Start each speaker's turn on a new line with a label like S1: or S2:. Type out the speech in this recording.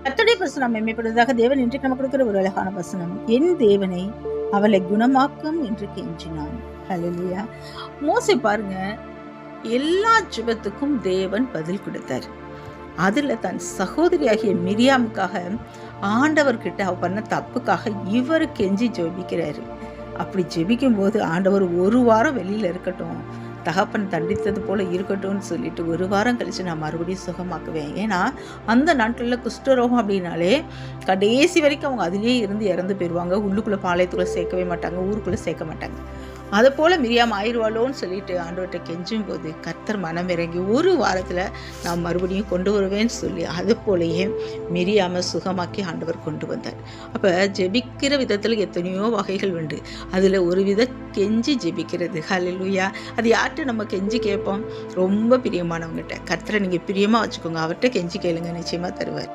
S1: கர்த்தருடைய பரிசுத்தம் மேம்படுவதாக. தேவன் இன்றைக்கு நமக்கு கொடுக்கிற ஒரு அழகான வசனம், என் தேவனை அவளை குணமாக்கும் என்று கெஞ்சினான். ஹல்லேலூயா. மோசே பாருங்க, எல்லா ஜெபத்துக்கும் தேவன் பதில் கொடுத்தார். அதுல தன் சகோதரியாகிய மிரியாமுக்காக ஆண்டவர்கிட்ட அவ பண்ண தப்புக்காக இவர் கெஞ்சி ஜெபிக்கிறாரு. அப்படி ஜெபிக்கும் போது ஆண்டவர் ஒரு வாரம் வெளியில இருக்கட்டும், தகப்பன் தண்டித்தது போல இருக்கட்டும்னு சொல்லிட்டு ஒரு வாரம் கழிச்சு நான் மறுபடியும் சுகமாக்குவேன். ஏன்னா அந்த நாட்களில் குஷ்டரோகம் அப்படின்னாலே கடைசி வரைக்கும் அவங்க அதிலே இருந்து இறந்து போயிடுவாங்க. உள்ளுக்குள்ளே பாளையத்துக்குள்ளே சேர்க்கவே மாட்டாங்க, ஊருக்குள்ளே சேர்க்க மாட்டாங்க. அதை போல் மிரியாம் ஆயிடுவாளோன்னு சொல்லிட்டு ஆண்டவர்கிட்ட கெஞ்சும் போது கர்த்தர் மனம் இறங்கி ஒரு வாரத்தில் நான் மறுபடியும் கொண்டு வருவேன்னு சொல்லி அது போலயே மிரியாமை சுகமாக்கி ஆண்டவர் கொண்டு வந்தார். அப்போ ஜெபிக்கிற விதத்தில் எத்தனையோ வகைகள் உண்டு. அதில் ஒரு வித கெஞ்சி ஜெபிக்கிறது. ஹல்லேலூயா. அது யார்கிட்ட நம்ம கெஞ்சி கேட்போம்? ரொம்ப பிரியமானவங்ககிட்ட. கர்த்தரை நீங்கள் பிரியமாக வச்சுக்கோங்க, அவர்கிட்ட கெஞ்சி கேளுங்க, நிச்சயமாக தருவார்.